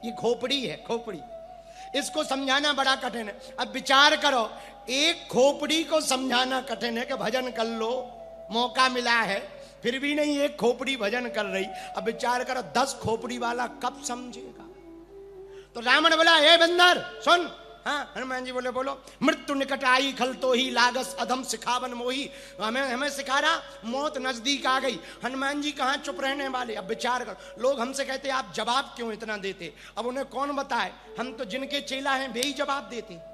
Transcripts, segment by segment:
ये खोपड़ी है, खोपड़ी। इसको समझाना बड़ा कठिन है। अब विचार करो, एक खोपड़ी को समझाना कठिन है कि भजन कर लो, मौका मिला है, फिर भी नहीं एक खोपड़ी भजन कर रही। अब विचार करो 10 खोपड़ी वाला कब समझेगा। तो रावण बोला, हे बंदर सुन। हाँ, हनुमान जी बोले, बोलो। मृत्यु निकट आई खल तो ही लागस अधम सिखावन मोही। हमें सिखा रहा, मौत नजदीक आ गई। हनुमान जी कहाँ चुप रहने वाले। अब विचार करो, लोग हमसे कहते आप जवाब क्यों इतना देते। अब उन्हें कौन बताए, हम तो जिनके चेला हैं वे ही जवाब देते।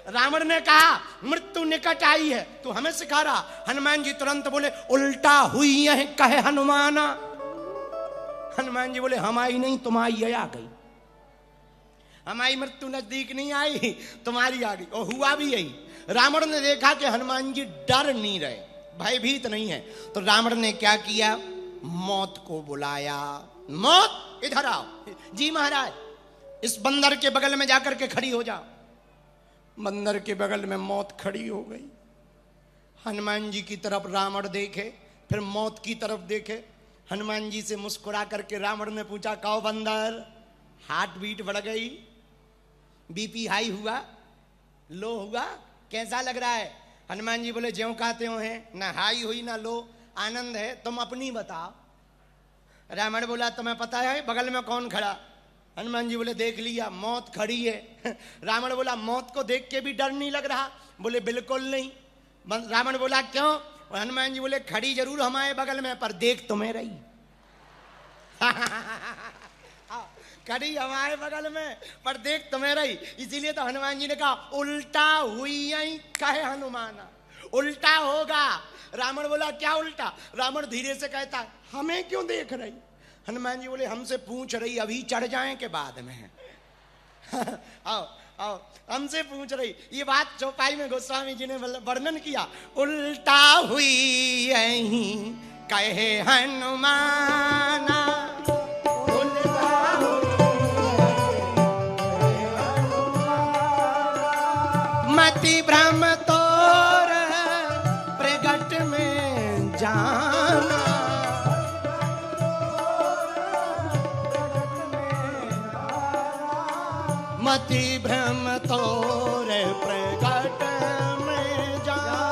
रावण ने कहा मृत्यु निकट आई है, तू हमें सिखा रहा। हनुमान जी तुरंत बोले, उल्टा हुई है कहे हनुमाना। हनुमान जी बोले, हमारी नहीं तुम्हारी आ गई। हमारी मृत्यु नजदीक नहीं आई, तुम्हारी आ गई। और हुआ भी यही। रावण ने देखा कि हनुमान जी डर नहीं रहे, भयभीत नहीं है, तो रावण ने क्या किया, मौत को बुलाया। मौत इधर आओ। जी महाराज, इस बंदर के बगल में जाकर के खड़ी हो जाओ। बंदर के बगल में मौत खड़ी हो गई। हनुमान जी की तरफ रावण देखे, फिर मौत की तरफ देखे। हनुमान जी से मुस्कुरा करके रावण ने पूछा, कहो बंदर, हार्ट बीट बढ़ गई, बीपी हाई हुआ, लो हुआ, कैसा लग रहा है। हनुमान जी बोले, ज्यों कहते हो हैं, ना हाई हुई ना लो, आनंद है, तुम अपनी बताओ। रावण बोला, तुम्हें पता है बगल में कौन खड़ा। हनुमान जी बोले, देख लिया, मौत खड़ी है। रावण बोला, मौत को देख के भी डर नहीं लग रहा। बोले, बिल्कुल नहीं। रावण बोला, क्यों। और हनुमान जी बोले, खड़ी जरूर हमारे बगल में, पर देख तुम्हें रही। खड़ी हमारे बगल में, पर देख तुम्हें रही। इसीलिए तो हनुमान जी ने कहा, उल्टा हुई कहे हनुमाना। उल्टा होगा। रावण बोला, क्या उल्टा। रावण धीरे से कहता, हमें क्यों देख रही। हनुमान जी बोले, हमसे पूछ रही, अभी चढ़ जाएं के बाद में। आओ आओ, हमसे पूछ रही। ये बात चौपाई में गोस्वामी जी ने वर्णन किया। उल्टा हुई कहे हनुमाना, मति भ्रम तोर प्रगट में जाना। मति भ्रम तोर प्रगट में जाना।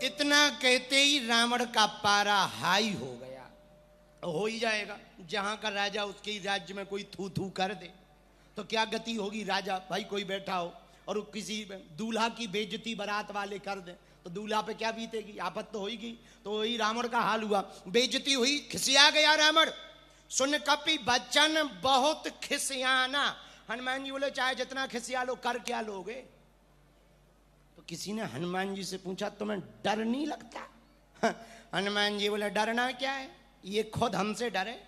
इतना कहते ही रावण का पारा हाई हो गया। हो ही जाएगा, जहां का राजा उसके राज्य में कोई थू थू कर दे तो क्या गति होगी। राजा भाई कोई बैठा हो और किसी दूल्हा की बेइज्जती बारात वाले कर दे तो दूल्हा पे क्या बीतेगी, आफत तो होगी। तो वही रावण का हाल हुआ, बेइज्जती हुई, खिसिया गया रावण। सुन कपि बच्चन बहुत खिसियाना। हनुमान जी बोले, चाहे जितना खिसिया लो, कर क्या लोगे। तो किसी ने हनुमान जी से पूछा, तुम्हें डर नहीं लगता। हनुमान जी बोले, डरना क्या है, ये खुद हमसे डरे।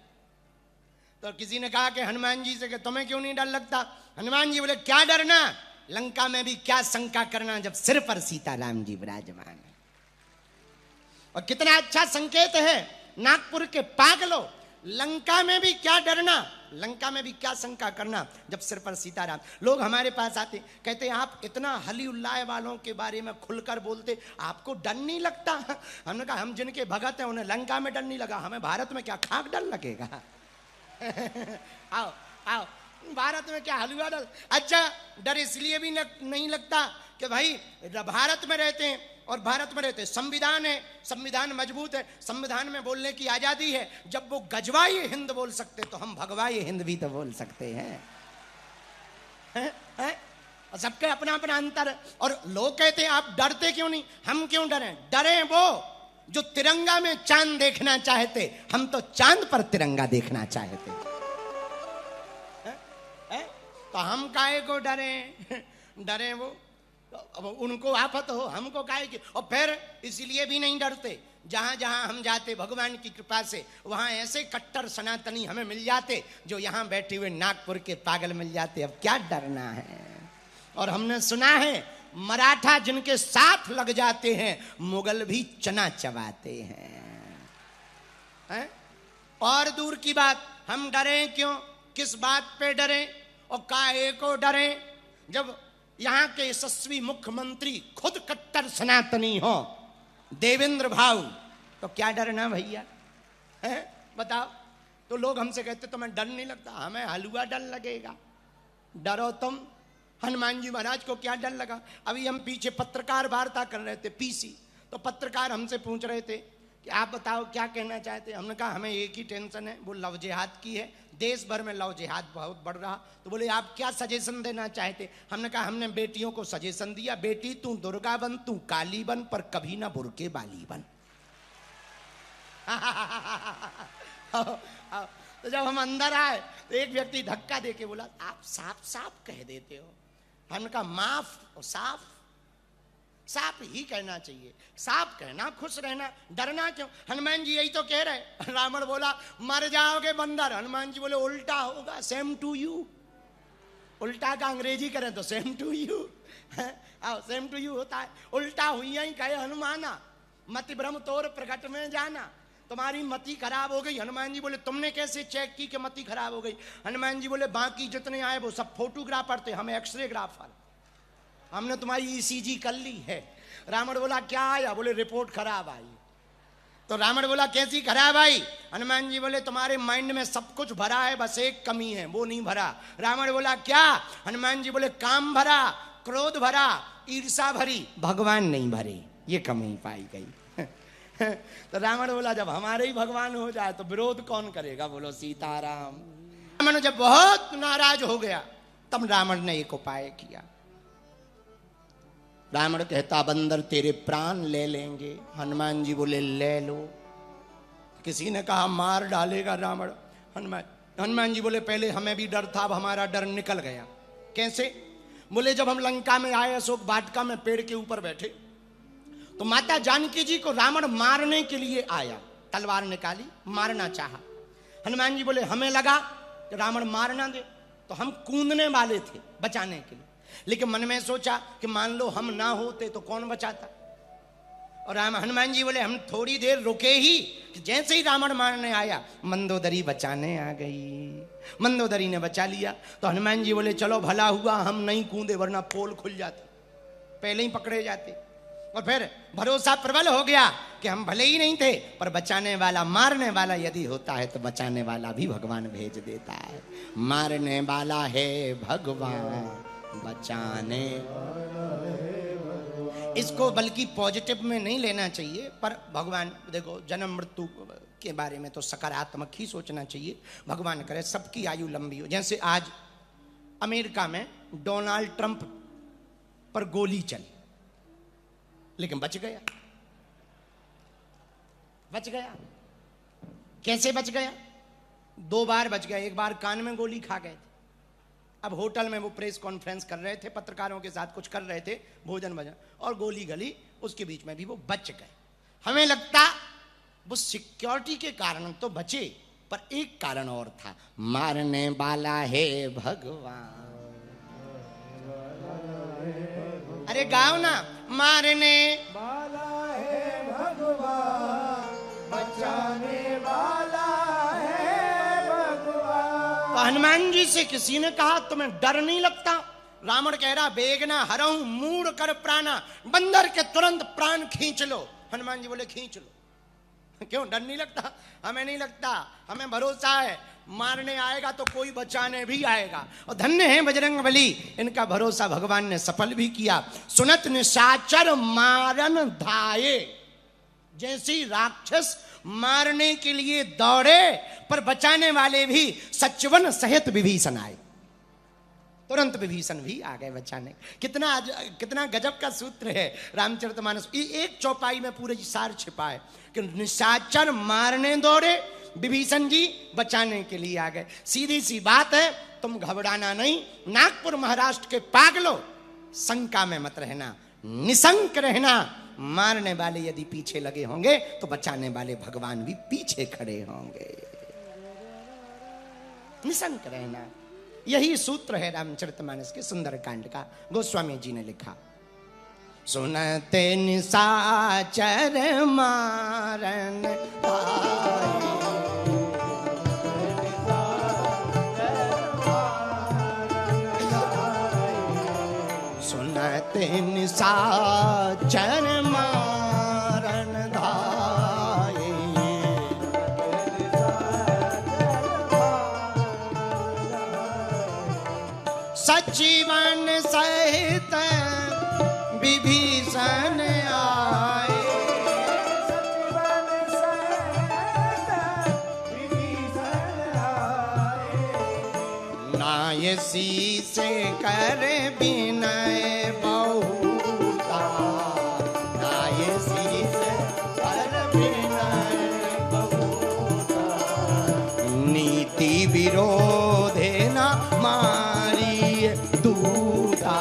तो किसी ने कहा कि हनुमान जी से कि तुम्हें क्यों नहीं डर लगता। हनुमान जी बोले, क्या डरना, लंका में भी क्या शंका करना जब सिर पर सीताराम जी विराजमान है। और कितना अच्छा संकेत है, नागपुर के पागलों, लंका में भी क्या डरना, लंका में भी क्या शंका करना जब सिर पर सीताराम। लोग हमारे पास आते कहते, आप इतना हली उल्लाह वालों के बारे में खुलकर बोलते, आपको डर नहीं लगता। हमने कहा, हम जिनके भगत हैं उन्हें लंका में डर नहीं लगा, हमें भारत में क्या खाक डर लगेगा। आओ आओ, भारत में क्या हलवा डर। अच्छा, डर इसलिए भी नहीं लगता कि भाई भारत में रहते हैं और भारत में रहते संविधान है, संविधान मजबूत है, संविधान में बोलने की आजादी है। जब वो गजवाए हिंद बोल सकते तो हम भगवाए हिंद भी तो बोल सकते हैं। सबके अपना अपना अंतर है। और लोग कहते हैं आप डरते क्यों नहीं। हम क्यों डरें, डरे वो जो तिरंगा में चांद देखना चाहते, हम तो चांद पर तिरंगा देखना चाहते। तो हम काहे को डरे, डरे वो, अब उनको आफत हो, हमको काहे की। और फिर इसलिए भी नहीं डरते, जहां जहां हम जाते भगवान की कृपा से वहां ऐसे कट्टर सनातनी हमें मिल जाते जो यहां बैठे हुए नागपुर के पागल मिल जाते। अब क्या डरना है। और हमने सुना है मराठा जिनके साथ लग जाते हैं मुगल भी चना चबाते हैं। और दूर की बात, हम डरे क्यों किस बात पे डरे और काहे को डरे? जब यहाँ के यशस्वी मुख्यमंत्री खुद कट्टर सनातनी हो, देवेंद्र भाऊ, तो क्या डरना भैया? है बताओ। तो लोग हमसे कहते तुम्हें डर नहीं लगता? हमें हलवा डर लगेगा। डरो तुम। हनुमान जी महाराज को क्या डर लगा? अभी हम पीछे पत्रकार वार्ता कर रहे थे पीसी, तो पत्रकार हमसे पूछ रहे थे कि आप बताओ क्या कहना चाहते हैं। हमने कहा हमें एक ही टेंशन है, वो लव जिहाद की है। देश भर में लव जिहाद बहुत बढ़ रहा। तो बोले आप क्या सजेशन देना चाहते? हमने कहा हमने बेटियों को सजेशन दिया, बेटी तू दुर्गा बन, तू काली बन, पर कभी ना बुरके बाली बन। तो जब हम अंदर आए तो एक व्यक्ति धक्का देके बोला आप साफ साफ कह देते हो। हमने कहा माफ और साफ, साफ ही कहना चाहिए, साफ कहना, खुश रहना, डरना क्यों? हनुमान जी यही तो कह रहे। रावण बोला मर जाओगे बंदर। हनुमान जी बोले उल्टा होगा, सेम टू यू। उल्टा का अंग्रेजी करें तो same to you, same to you होता है। उल्टा हुई ही कहे हनुमाना, मति भ्रम तोर प्रकट में जाना। तुम्हारी मति खराब हो गई। हनुमान जी बोले तुमने कैसे चेक की कि मति खराब हो गई? हनुमान जी बोले बाकी जितने आए वो सब फोटोग्राफर थे, हमें एक्सरे ग्राफर, हमने तुम्हारी ईसीजी कर ली है। रावण बोला क्या आया? बोले रिपोर्ट खराब आई। तो रावण बोला कैसी खराब आई? हनुमान जी बोले तुम्हारे माइंड में सब कुछ भरा है, बस एक कमी है, वो नहीं भरा। रावण बोला क्या? हनुमान जी बोले काम भरा, क्रोध भरा, ईर्षा भरी, भगवान नहीं भरे, ये कमी पाई गई। तो रावण बोला जब हमारे ही भगवान हो जाए तो विरोध कौन करेगा? बोलो सीताराम। रावण जब बहुत नाराज हो गया तब रावण ने एक उपाय किया। रावण कहता बंदर तेरे प्राण ले लेंगे। हनुमान जी बोले ले लो। किसी ने कहा मार डालेगा रावण। हनुमान जी बोले पहले हमें भी डर था, अब हमारा डर निकल गया। कैसे? बोले जब हम लंका में आए, अशोक वाटिका में पेड़ के ऊपर बैठे, तो माता जानकी जी को रावण मारने के लिए आया, तलवार निकाली, मारना चाहा। हनुमान जी बोले हमें लगा कि रावण मार ना दे, तो हम कूदने वाले थे बचाने के लिए, लेकिन मन में सोचा कि मान लो हम ना होते तो कौन बचाता। और हनुमान जी बोले हम थोड़ी देर रुके ही कि जैसे ही रावण मारने आया मंदोदरी बचाने आ गई। मंदोदरी ने बचा लिया। तो हनुमान जी बोले चलो भला हुआ हम नहीं कूदे, वरना पोल खुल जाते, पहले ही पकड़े जाते। और फिर भरोसा प्रबल हो गया कि हम भले ही नहीं थे, पर बचाने वाला मारने वाला यदि होता है तो बचाने वाला भी भगवान भेज देता है। मारने वाला है भगवान, बचाने इसको बल्कि पॉजिटिव में नहीं लेना चाहिए, पर भगवान देखो जन्म मृत्यु के बारे में तो सकारात्मक ही सोचना चाहिए। भगवान करे सबकी आयु लंबी हो। जैसे आज अमेरिका में डोनाल्ड ट्रंप पर गोली चली, लेकिन बच गया। बच गया कैसे बच गया? 2 बार बच गया। एक बार कान में गोली खा गए थे। अब होटल में वो प्रेस कॉन्फ्रेंस कर रहे थे, पत्रकारों के साथ कुछ कर रहे थे, भोजन भजन, और गोली गली, उसके बीच में भी वो बच गए। हमें लगता वो सिक्योरिटी के कारण तो बचे, पर एक कारण और था, मारने वाला है भगवान। अरे गाओ ना, मारने वाला है भगवान, बचाने वाला है भगवान। तो हनुमान जी से किसी ने कहा तुम्हें डर नहीं लगता? रावण कह रहा बेगना हरऊं मूड कर प्राणा, बंदर के तुरंत प्राण खींच लो। हनुमान जी बोले खींच लो। क्यों डर नहीं लगता? हमें नहीं लगता, हमें भरोसा है मारने आएगा तो कोई बचाने भी आएगा। और धन्य है बजरंग बली, इनका भरोसा भगवान ने सफल भी किया। सुनत निशाचर मारन धाये, जैसे राक्षस मारने के लिए दौड़े पर बचाने वाले भी सचवन सहित विभीषण आए। तुरंत विभीषण भी आ गए बचाने। कितना गजब का सूत्र है रामचरितमानस। एक चौपाई में पूरे सार छिपा है कि निशाचर मारने दौड़े, विभीषण जी बचाने के लिए आ गए। सीधी सी बात है, तुम घबराना नहीं। नागपुर महाराष्ट्र के पागलों, शंका में मत रहना, निशंक रहना। मारने वाले यदि पीछे लगे होंगे तो बचाने वाले भगवान भी पीछे खड़े होंगे। निशंक रहना, यही सूत्र है रामचरितमानस के सुंदरकांड का। गोस्वामी जी ने लिखा, सुनते निशाचर मारन आए, ते निशाचर मारन धाये। सचिवन सहित विभीषण आए। नायसी से कर विनय बहुता। नायसी से कर विनय बहुता। नीति विरोधे न मारी दूता।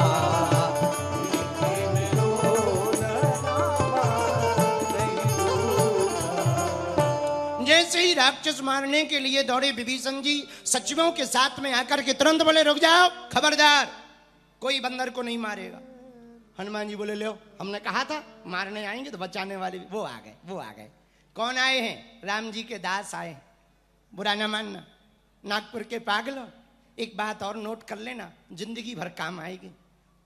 जैसे ही राक्षस मारने के लिए दौड़े विभीषण जी सचिवों के साथ में आकर के तुरंत बोले रुक जाओ, खबरदार कोई बंदर को नहीं मारेगा। हनुमान जी बोले लो, हमने कहा था मारने आएंगे तो बचाने वाले वो आ गए, वो आ गए। कौन आए हैं? राम जी के दास आए हैं। बुरा ना मानना, नागपुर के पागलों, एक बात और नोट कर लेना, जिंदगी भर काम आएगी।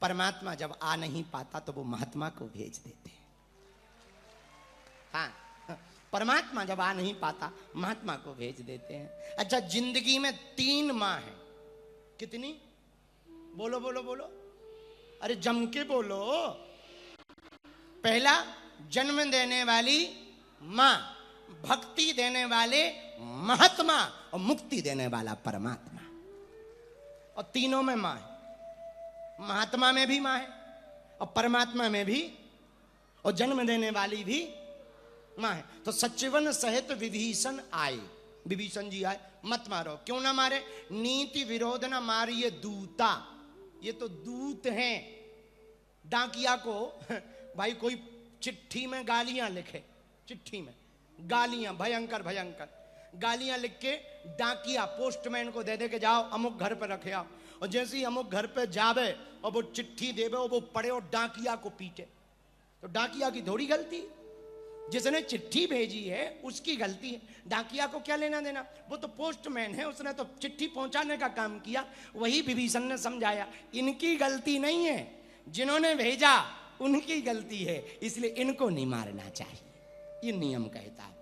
परमात्मा जब आ नहीं पाता तो वो महात्मा को भेज देते हैं। हाँ, परमात्मा जब आ नहीं पाता महात्मा को भेज देते हैं। अच्छा, जिंदगी में 3 माँ है। कितनी? बोलो बोलो बोलो, अरे जम के बोलो। पहला, जन्म देने वाली माँ, भक्ति देने वाले महात्मा और मुक्ति देने वाला परमात्मा। और तीनों में माँ है। महात्मा में भी माँ है और परमात्मा में भी, और जन्म देने वाली भी माँ है। तो सचिवन सहित विभीषण आए। विभीषण जी आए, मत मारो। क्यों ना मारे? नीति विरोध ना मारिए दूता। ये तो दूत हैं। डाकिया को भाई कोई चिट्ठी में गालियां लिखे, चिट्ठी में गालियां, भयंकर भयंकर गालियां लिख के डाकिया पोस्टमैन को दे दे के जाओ अमुक घर पे रखे आओ। और जैसे ही अमुक घर पे जावे और वो चिट्ठी देवे और वो पढ़े और डाकिया को पीटे, तो डाकिया की थोड़ी गलती। जिसने चिट्ठी भेजी है उसकी गलती है। डाकिया को क्या लेना देना? वो तो पोस्टमैन है, उसने तो चिट्ठी पहुंचाने का काम किया। वही विभीषण ने समझाया, इनकी गलती नहीं है, जिन्होंने भेजा उनकी गलती है, इसलिए इनको नहीं मारना चाहिए, ये नियम कहता है।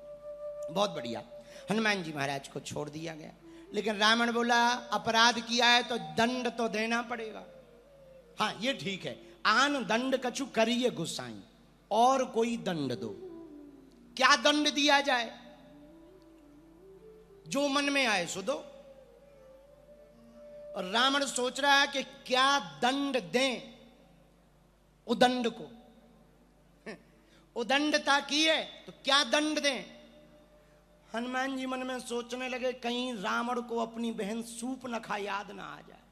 बहुत बढ़िया। हनुमान जी महाराज को छोड़ दिया गया। लेकिन रावण बोला अपराध किया है तो दंड तो देना पड़ेगा। हाँ ये ठीक है, आन दंड कछु करिए गुस्साई, और कोई दंड दो। क्या दंड दिया जाए? जो मन में आए सो दो। और रावण सोच रहा है कि क्या दंड दें उदंड को। उदंडता की है तो क्या दंड दें? हनुमान जी मन में सोचने लगे कहीं रावण को अपनी बहन सूपनखा याद ना आ जाए।